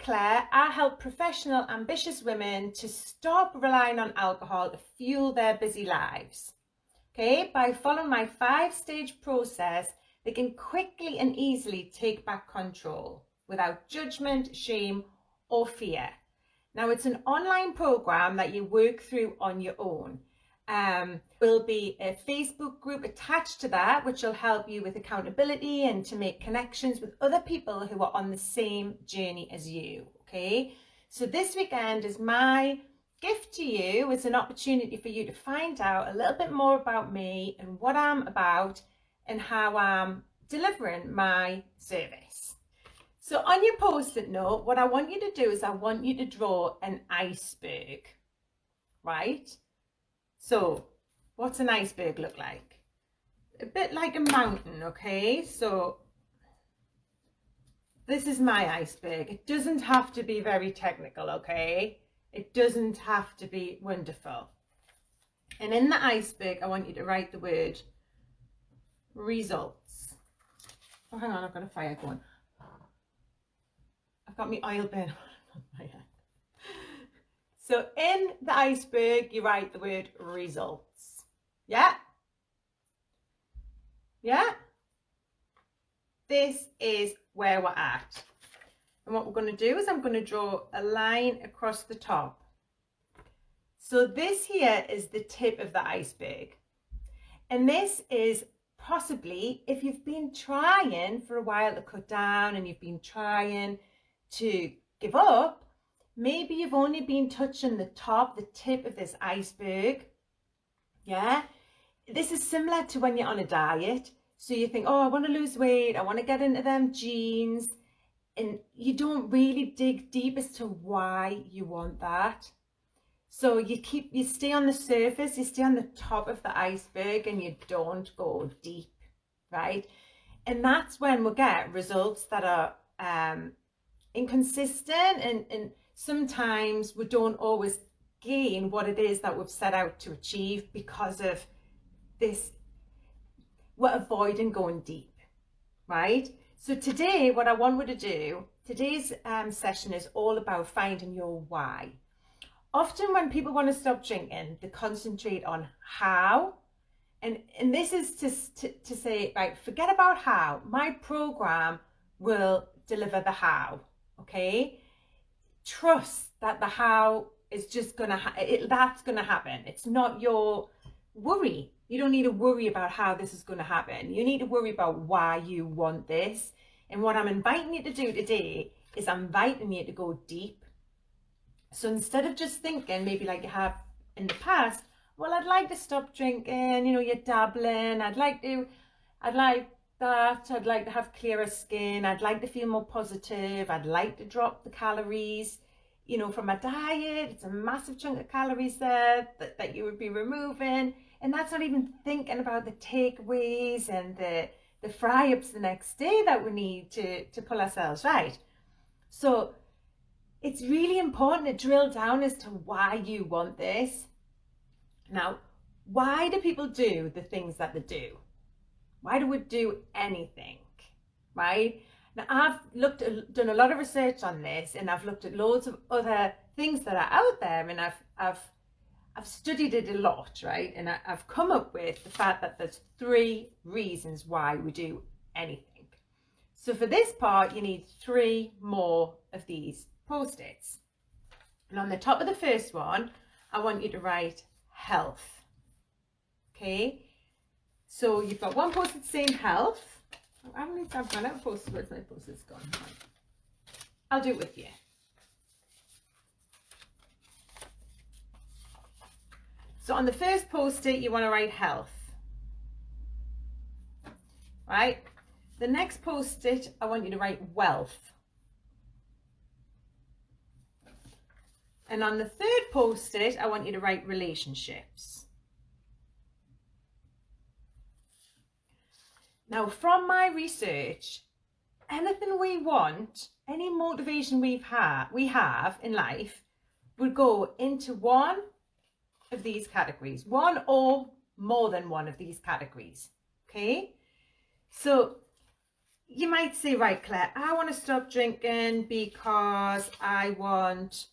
Claire. I help professional, ambitious women to stop relying on alcohol to fuel their busy lives. Okay, by following my 5-stage process, they can quickly and easily take back control without judgment, shame, or fear. Now, it's an online program that you work through on your own. Will be a Facebook group attached to that, which will help you with accountability and to make connections with other people who are on the same journey as you. Okay, so this weekend is my gift to you. It's an opportunity for you to find out a little bit more about me and what I'm about and how I'm delivering my service. So on your post-it note, what I want you to do is I want you to draw an iceberg, right? So what's an iceberg look like? A bit like a mountain, okay? So this is my iceberg. It doesn't have to be very technical, okay? It doesn't have to be wonderful. And in the iceberg, I want you to write the word results. Oh, hang on, I've got a fire going. I've got my oil burn on my head. So in the iceberg, you write the word results. Yeah? Yeah? This is where we're at. And what we're going to do is I'm going to draw a line across the top. So this here is the tip of the iceberg. And this is possibly, if you've been trying for a while to cut down and you've been trying to give up, maybe you've only been touching the top, the tip of this iceberg. Yeah, this is similar to when you're on a diet. So you think, oh, I want to lose weight, I want to get into them jeans, and you don't really dig deep as to why you want that. So you stay on the surface, you stay on the top of the iceberg, and you don't go deep, right? And that's when we'll get results that are inconsistent, and sometimes we don't always gain what it is that we've set out to achieve because of this. We're avoiding going deep, right? So today, what I want you to do, today's session is all about finding your why. Often when people want to stop drinking, they concentrate on how, and this is to say, right, forget about how. My program will deliver the how, okay? Trust that the how is just gonna that's gonna happen. It's not your worry. You don't need to worry about how this is going to happen. You need to worry about why you want this. And what I'm inviting you to do today is I'm inviting you to go deep. So instead of just thinking, maybe like you have in the past, well, I'd like to stop drinking, you know, you're dabbling, I'd like that, I'd like to have clearer skin, I'd like to feel more positive, I'd like to drop the calories, you know, from a diet. It's a massive chunk of calories there that you would be removing. And that's not even thinking about the takeaways and the fry-ups the next day that we need to pull ourselves right. So it's really important to drill down as to why you want this. Now, why do people do the things that they do? Why do we do anything, right? Now, I've done a lot of research on this, and I've looked at loads of other things that are out there, and I've studied it a lot, right? And I've come up with the fact that there's 3 reasons why we do anything. So for this part, you need 3 more of these post-its. And on the top of the first one, I want you to write health. Okay? So you've got one post-it saying health. I've run out of post-its. Where's my post-its gone? I'll do it with you. So on the first post-it, you want to write health, right? The next post-it, I want you to write wealth. And on the third post-it, I want you to write relationships. Now, from my research, anything we want, any motivation we have in life, would go into one of these categories, one or more than one of these categories. Okay, so you might say, right, Claire, I want to stop drinking because I want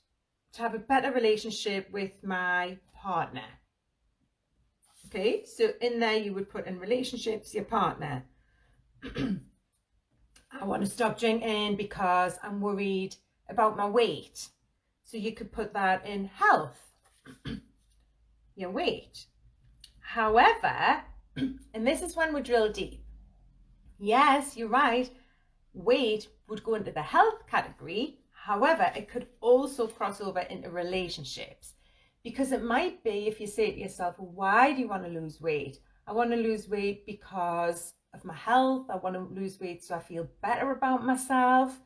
to have a better relationship with my partner. Okay, so in there you would put in relationships, your partner. I want to stop drinking because I'm worried about my weight. So you could put that in health, your weight. However, and this is when we drill deep. Yes, you're right. Weight would go into the health category. However, it could also cross over into relationships, because it might be, if you say to yourself, why do you want to lose weight? I want to lose weight because of my health. I want to lose weight so I feel better about myself.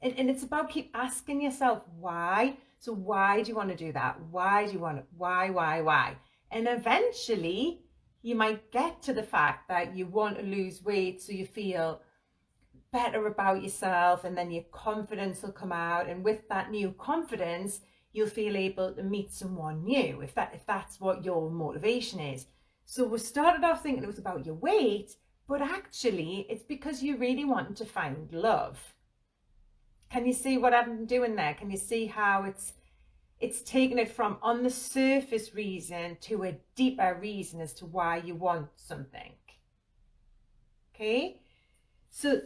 And it's about keep asking yourself why. So why do you want to do that? Why do you want it? Why? And eventually you might get to the fact that you want to lose weight so you feel better about yourself, and then your confidence will come out, and with that new confidence you'll feel able to meet someone new, if that's what your motivation is. So we started off thinking it was about your weight, but actually it's because you really want to find love. Can you see what I'm doing there? Can you see how it's taking it from on the surface reason to a deeper reason as to why you want something? Okay, so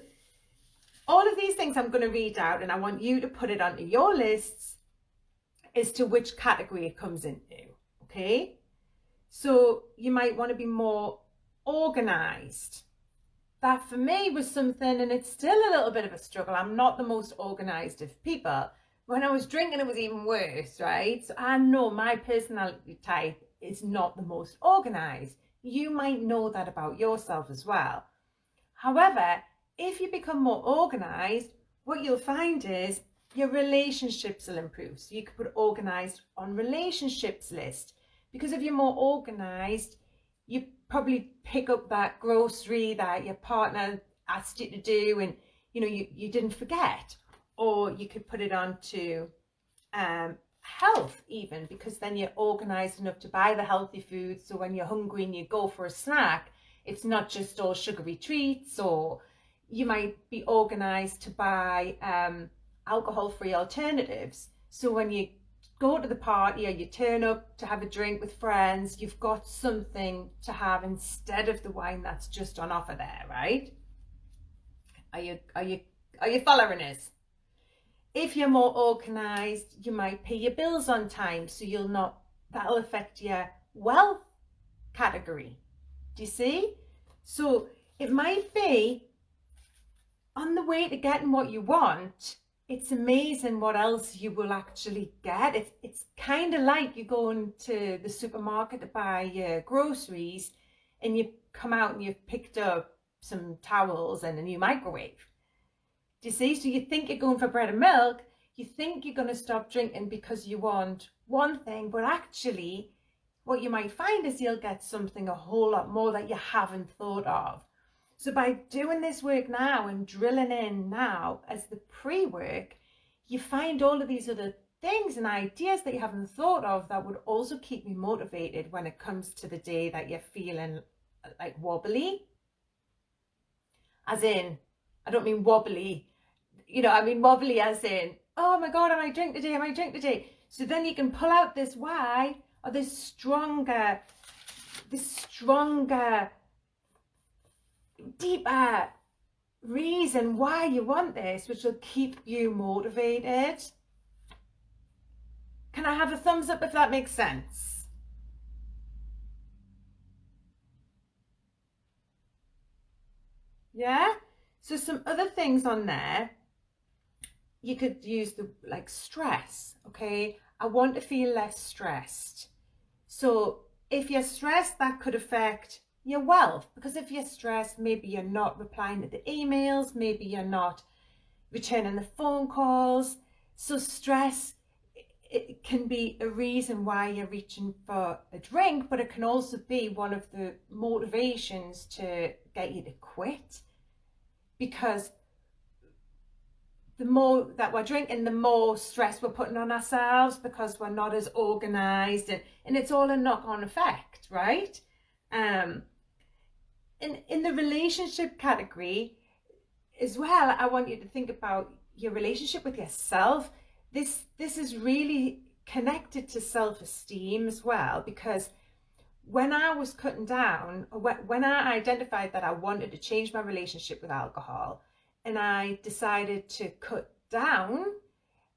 all of these things I'm going to read out, and I want you to put it onto your lists as to which category it comes into. Okay, so you might want to be more organized. That for me was something, and it's still a little bit of a struggle. I'm not the most organized of people. When I was drinking, it was even worse, right? So I know my personality type is not the most organized. You might know that about yourself as well. However, if you become more organized, what you'll find is your relationships will improve. So you could put organized on relationships list, because if you're more organized, you probably pick up that grocery that your partner asked you to do, and you didn't forget. Or you could put it on to health even, because then you're organized enough to buy the healthy food, so when you're hungry and you go for a snack, it's not just all sugary treats. Or you might be organized to buy alcohol-free alternatives, so when you go to the party or you turn up to have a drink with friends, you've got something to have instead of the wine that's just on offer there, right? Are you following us? If you're more organized, you might pay your bills on time, so that'll affect your wealth category. Do you see? So it might be on the way to getting what you want. It's amazing what else you will actually get. It's kind of like you're going to the supermarket to buy your groceries, and you come out and you've picked up some towels and a new microwave. Do you see? So you think you're going for bread and milk, you think you're going to stop drinking because you want one thing, but actually what you might find is you'll get something a whole lot more that you haven't thought of. So by doing this work now and drilling in now as the pre-work, you find all of these other things and ideas that you haven't thought of that would also keep you motivated when it comes to the day that you're feeling like wobbly. As in, I don't mean wobbly, I mean wobbly as in, oh my God, I might drink today. So then you can pull out this why, or this stronger, deeper reason why you want this, which will keep you motivated. Can I have a thumbs up if that makes sense? Yeah? So some other things on there, you could use like stress, okay? I want to feel less stressed. So if you're stressed, that could affect your wealth, because if you're stressed, maybe you're not replying to the emails, maybe you're not returning the phone calls. So stress, it can be a reason why you're reaching for a drink, but it can also be one of the motivations to get you to quit, because the more that we're drinking, the more stress we're putting on ourselves, because we're not as organized, and it's all a knock-on effect, right? In the relationship category, as well, I want you to think about your relationship with yourself. This is really connected to self-esteem as well, because when I was cutting down, when I identified that I wanted to change my relationship with alcohol and I decided to cut down,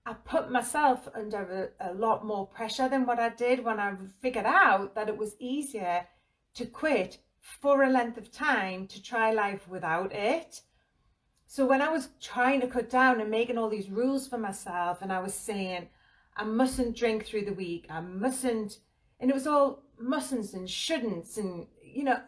I put myself under a lot more pressure than what I did when I figured out that it was easier to quit for a length of time to try life without it. So when I was trying to cut down and making all these rules for myself, and I was saying, I mustn't drink through the week, I mustn't, and it was all mustn'ts and shouldn'ts, and, you know,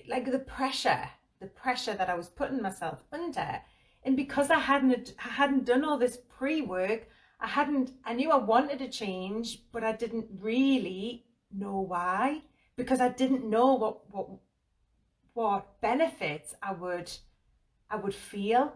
like the pressure that I was putting myself under. And because I hadn't done all this pre-work, I knew I wanted to change, but I didn't really know why, because I didn't know what benefits I would feel.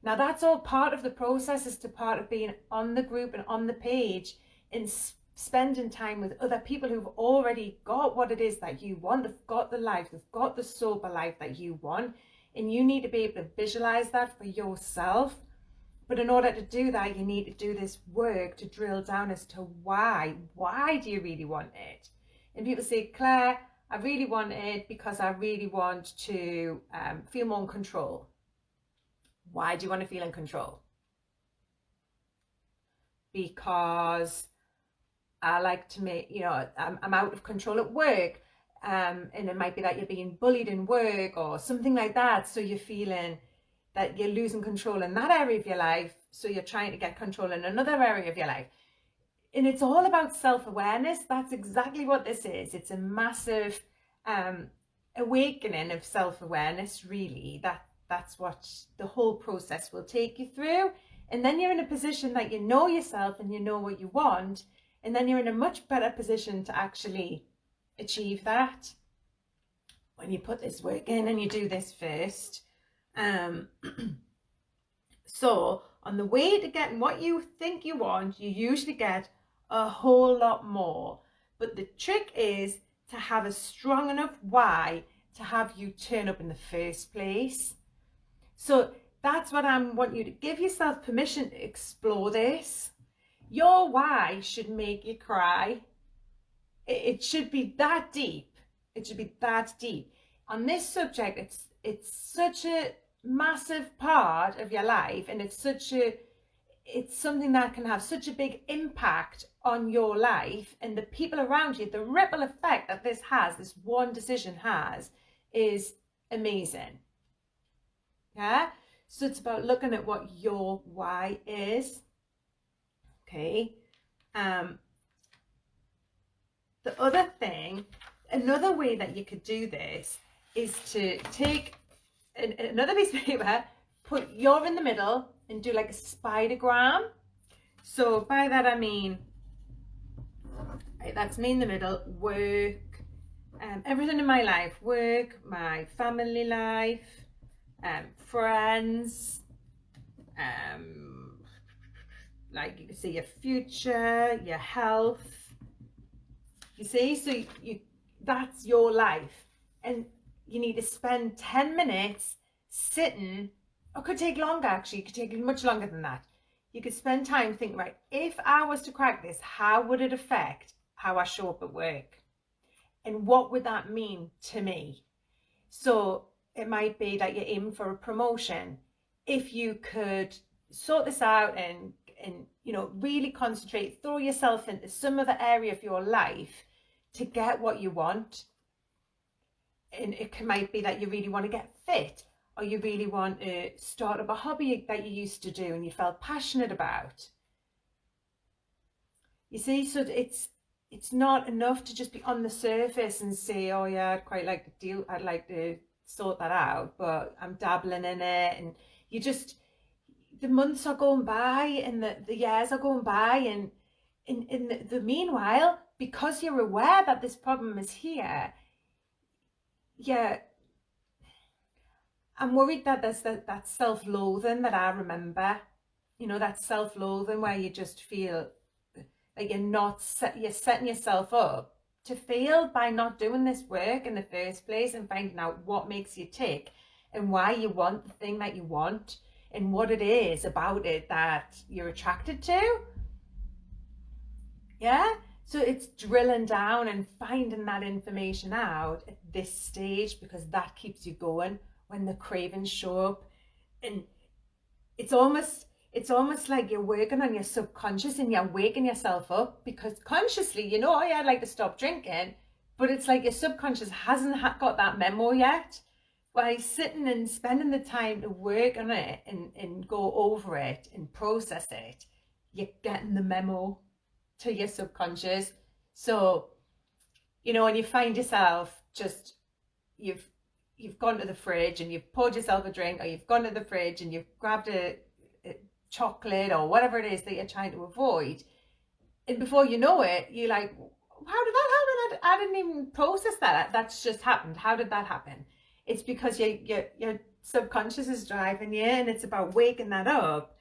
Now that's all part of the process, is to part of being on the group and on the page and spending time with other people who've already got what it is that you want. They've got the life, they've got the sober life that you want, and you need to be able to visualize that for yourself. But in order to do that, you need to do this work to drill down as to why do you really want it? And people say, Claire, I really want it because I really want to feel more in control. Why do you want to feel in control? Because I like to make, you know, I'm out of control at work, and it might be that you're being bullied in work or something like that, so you're feeling that you're losing control in that area of your life, so you're trying to get control in another area of your life. And it's all about self-awareness. That's exactly what this is. It's a massive awakening of self-awareness, really. That's what the whole process will take you through. And then you're in a position that you know yourself and you know what you want, and then you're in a much better position to actually achieve that when you put this work in and you do this first. So on the way to getting what you think you want, you usually get a whole lot more. But the trick is to have a strong enough why to have you turn up in the first place. So that's what I want you to give yourself permission to explore this. Your why should make you cry. It should be that deep. It should be that deep. On this subject, it's such a massive part of your life, and it's something that can have such a big impact on your life and the people around you. The ripple effect that this one decision has, is amazing. Yeah, so it's about looking at what your why is. Okay. The other thing, another way that you could do this is to take another piece of paper, put you're in the middle, and do like a spidergram. So by that I mean, that's me in the middle, work, everything in my life, work, my family life, friends, like you can see your future, your health. You see, so that's your life, and you need to spend 10 minutes sitting, or it could take longer actually, it could take much longer than that. You could spend time thinking, right, if I was to crack this, how would it affect how I show up at work? And what would that mean to me? So it might be that you're aiming for a promotion. If you could sort this out and you know, really concentrate, throw yourself into some other area of your life to get what you want. And it might be that you really want to get fit, or you really want to start up a hobby that you used to do and you felt passionate about. You see, so it's not enough to just be on the surface and say, oh yeah, I'd like to sort that out, but I'm dabbling in it. And you just, the months are going by and the years are going by, and in the meanwhile, because you're aware that this problem is here, yeah, I'm worried that there's that self-loathing that I remember, you know, that self-loathing where you just feel like you're setting yourself up to fail by not doing this work in the first place and finding out what makes you tick. and why you want the thing that you want and what it is about it that you're attracted to. Yeah, so it's drilling down and finding that information out at this stage, because that keeps you going when the cravings show up. And it's almost like you're working on your subconscious and you're waking yourself up, because consciously, you know, I'd like to stop drinking, but it's like your subconscious hasn't got that memo yet. By sitting and spending the time to work on it and go over it and process it, you're getting the memo to your subconscious. So, you know, when you find yourself just, you've gone to the fridge and you've poured yourself a drink, or you've gone to the fridge and you've grabbed a chocolate or whatever it is that you're trying to avoid, and before you know it, you're like, how did that happen? I didn't even process that. That's just happened. How did that happen? It's because your subconscious is driving you, and it's about waking that up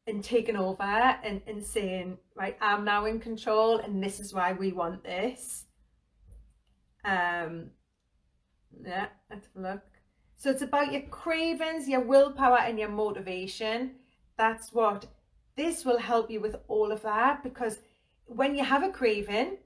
and taking over and saying, right, I'm now in control, and this is why we want this. Yeah, let's have a look. So it's about your cravings, your willpower, and your motivation. That's what this will help you with, all of that, because when you have a craving,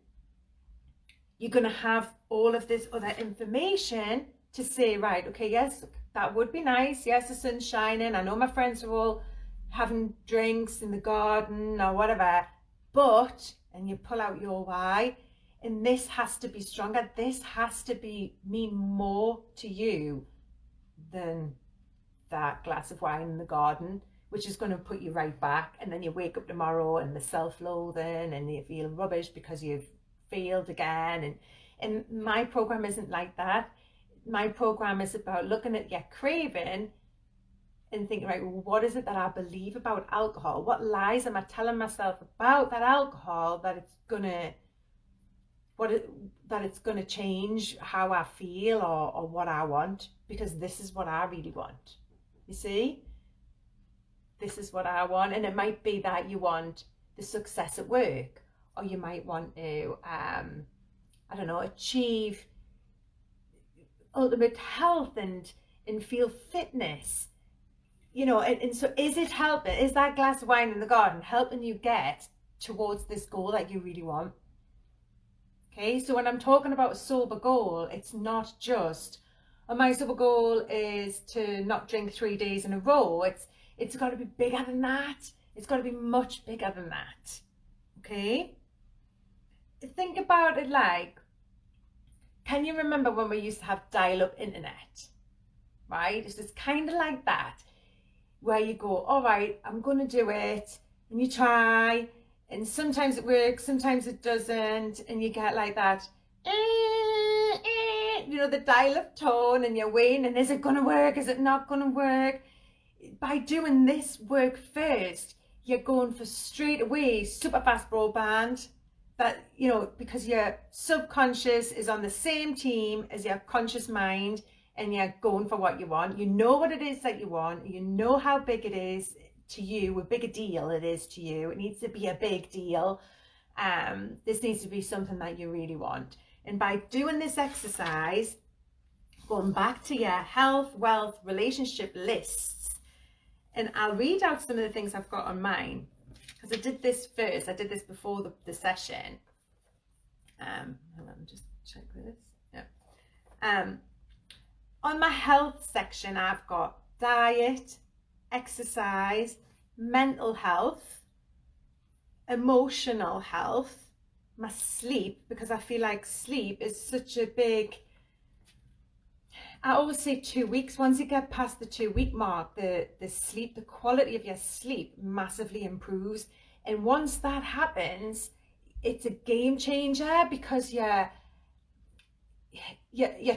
you're going to have all of this other information to say, right, okay, yes, that would be nice. Yes, the sun's shining. I know my friends are all having drinks in the garden or whatever, but, and you pull out your why, and this has to be stronger. This has to mean more to you than that glass of wine in the garden, which is going to put you right back. And then you wake up tomorrow and the self-loathing, and you feel rubbish because you've failed again. And my program isn't like that. My program is about looking at your craving and thinking, right, well, what is it that I believe about alcohol? What lies am I telling myself about that alcohol that it's gonna change how I feel or what I want? Because this is what I really want. You see? This is what I want. And it might be that you want the success at work, or you might want to I don't know, achieve ultimate health and feel fitness, you know. And so is it helping? Is that glass of wine in the garden helping you get towards this goal that you really want? Okay, so when I'm talking about a sober goal, it's not just, oh, my sober goal is to not drink 3 days in a row. It's got to be bigger than that. It's got to be much bigger than that. Okay, think about it like, can you remember when we used to have dial-up internet? Right? It's just kind of like that, where you go, all right, I'm going to do it, and you try, and sometimes it works, sometimes it doesn't, and you get like that, you know, the dial-up tone, and you're waiting, and is it going to work? Is it not going to work? By doing this work first, you're going for straight away super fast broadband. That, you know, because your subconscious is on the same team as your conscious mind, and you're going for what you want. You know what it is that you want. You know how big it is to you, a big a deal it is to you. It needs to be a big deal. This needs to be something that you really want. And by doing this exercise, going back to your health, wealth, relationship lists, and I'll read out some of the things I've got on mine, because I did this first. I did this before the session. Hold on, just check this. Yeah. On my health section, I've got diet, exercise, mental health, emotional health, my sleep, because I feel like sleep is such a big, I always say 2 weeks. Once you get past the 2-week mark, the sleep, the quality of your sleep massively improves. And once that happens, it's a game changer, because you're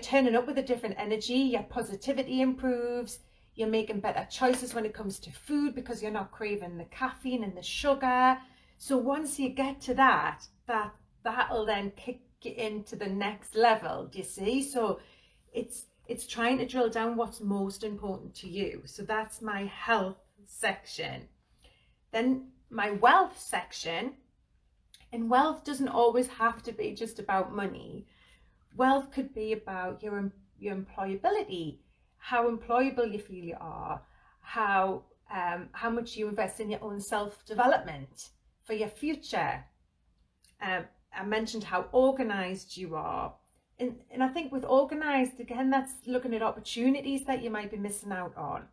turning up with a different energy. Your positivity improves. You're making better choices when it comes to food, because you're not craving the caffeine and the sugar. So once you get to that'll then kick you into the next level. Do you see? So it's trying to drill down what's most important to you. So that's my health section. Then my wealth section, and wealth doesn't always have to be just about money. Wealth could be about your employability. how employable you feel you are, how much you invest in your own self-development for your future. I mentioned how organized you are. And I think with organized, again, that's looking at opportunities that you might be missing out on.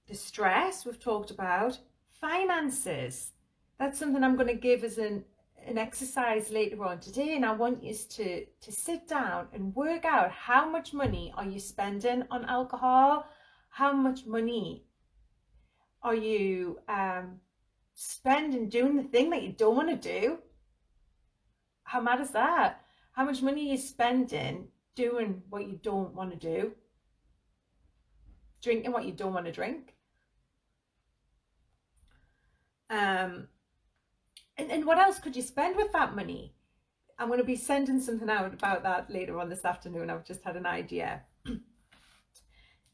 The stress we've talked about. Finances. That's something I'm going to give as an exercise later on today, and I want you to sit down and work out how much money are you spending on alcohol, how much money are you spending doing the thing that you don't want to do. How mad is that? How much money are you spending doing what you don't want to do, drinking what you don't want to drink. And what else could you spend with that money? I'm going to be sending something out about that later on this afternoon. I've just had an idea.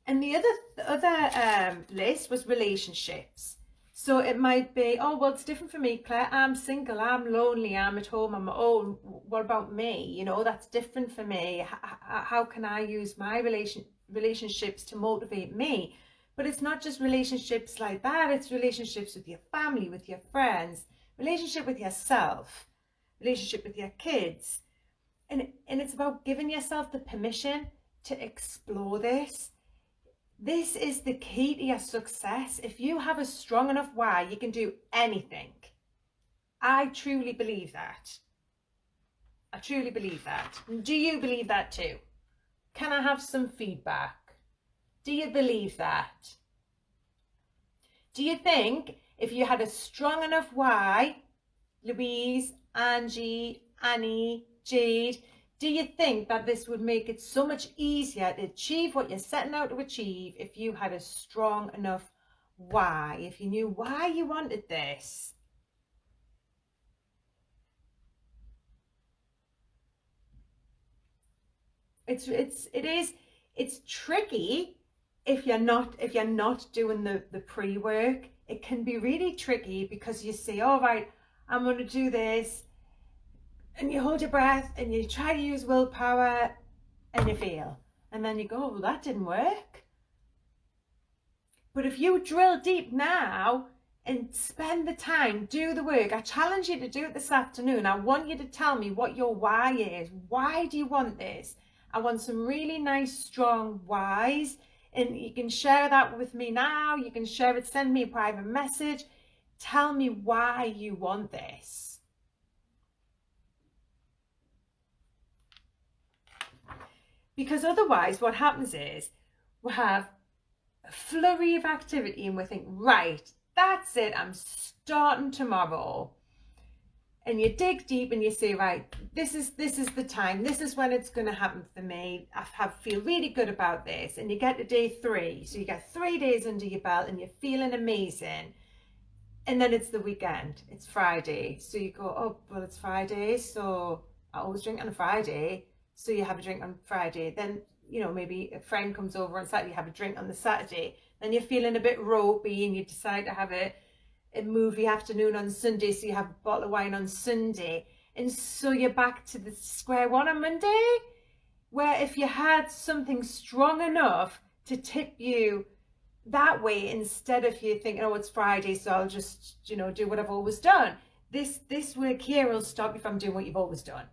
And the other list was relationships. So it might be, oh, well, it's different for me, Claire. I'm single, I'm lonely, I'm at home, I'm my own. What about me? You know, that's different for me. How can I use my relationships to motivate me? But it's not just relationships like that. It's relationships with your family, with your friends, relationship with yourself, relationship with your kids. And it's about giving yourself the permission to explore this. This is the key to your success. If you have a strong enough why, you can do anything. I truly believe that. I truly believe that. Do you believe that too? Can I have some feedback? Do you believe that? Do you think if you had a strong enough why, Louise, Angie, Annie, Jade, do you think that this would make it so much easier to achieve what you're setting out to achieve if you had a strong enough why, if you knew why you wanted this? It's tricky if you're not doing the pre-work. It can be really tricky because you say, all right, I'm going to do this, and you hold your breath and you try to use willpower and you fail, and then you go, well, that didn't work. But if you drill deep now and spend the time, do the work, I challenge you to do it this afternoon. I want you to tell me what your why is. Why do you want this? I want some really nice, strong whys. And you can share that with me now. You can share it, send me a private message. Tell me why you want this. Because otherwise what happens is we have a flurry of activity and we think, right, that's it, I'm starting tomorrow. And you dig deep and you say, right, this is the time, this is when it's going to happen for me. I feel really good about this. And you get to day 3. So you get 3 days under your belt and you're feeling amazing. And then it's the weekend, it's Friday. So you go, oh, well, it's Friday, so I always drink on a Friday. So you have a drink on Friday. Then, you know, maybe a friend comes over on Saturday, you have a drink on the Saturday. Then you're feeling a bit ropey and you decide to have a movie afternoon on Sunday, so you have a bottle of wine on Sunday, and so you're back to the square one on Monday, where if you had something strong enough to tip you that way, instead of you thinking, oh, it's Friday, so I'll just, you know, do what I've always done, this work here will stop you from doing what you've always done.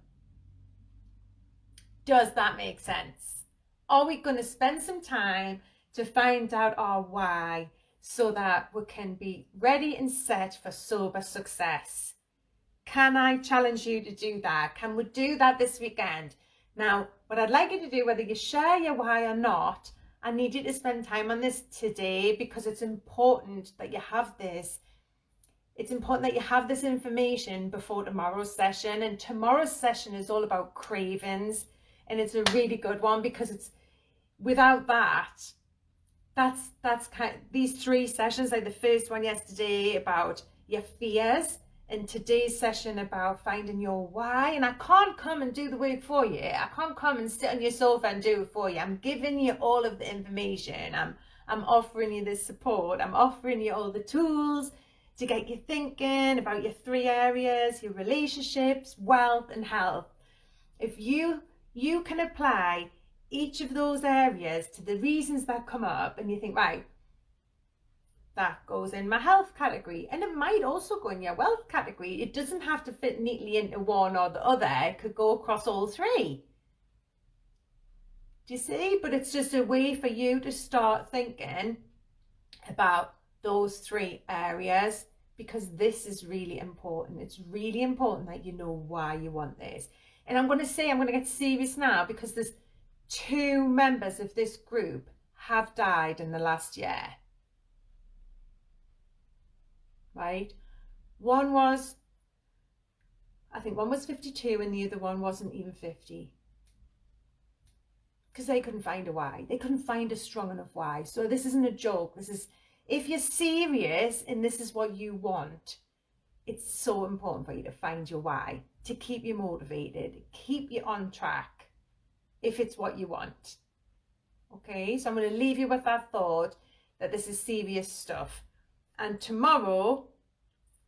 Does that make sense? Are we going to spend some time to find out our why, so that we can be ready and set for sober success? Can I challenge you to do that? Can we do that this weekend? Now, what I'd like you to do, whether you share your why or not, I need you to spend time on this today, because it's important that you have this. It's important that you have this information before tomorrow's session. And tomorrow's session is all about cravings. And it's a really good one, because it's without that, that's kind of these 3 sessions, like the first one yesterday about your fears, and today's session about finding your why. And I can't come and do the work for you. I can't come and sit on your sofa and do it for you. I'm giving you all of the information. I'm offering you the support. I'm offering you all the tools to get you thinking about your 3 areas, your relationships, wealth, and health. If you can apply each of those areas to the reasons that come up, and you think, right, that goes in my health category, and it might also go in your wealth category. It doesn't have to fit neatly into one or the other. It could go across all three. Do you see? But it's just a way for you to start thinking about those three areas, because this is really important. It's really important that you know why you want this. And I'm going to get serious now, because there's 2 members of this group have died in the last year. Right? One was 52 and the other one wasn't even 50. Because they couldn't find a why. They couldn't find a strong enough why. So this isn't a joke. This is, if you're serious and this is what you want, it's so important for you to find your why, to keep you motivated, keep you on track, if it's what you want. Okay, so I'm going to leave you with that thought that this is serious stuff. And tomorrow,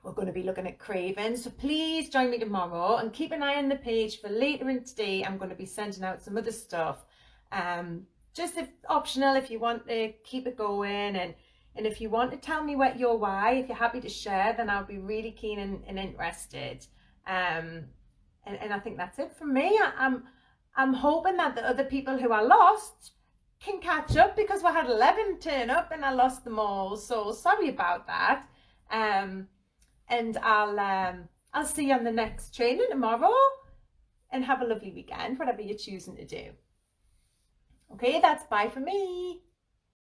we're going to be looking at cravings. So please join me tomorrow and keep an eye on the page for later in today. I'm going to be sending out some other stuff. Just if optional, if you want to keep it going, and if you want to tell me what your why, if you're happy to share, then I'll be really keen and interested. And I think that's it for me. I'm hoping that the other people who are lost can catch up, because we had 11 turn up and I lost them all, so sorry about that. And I'll see you on the next training tomorrow, and have a lovely weekend, whatever you're choosing to do. Okay, that's bye for me.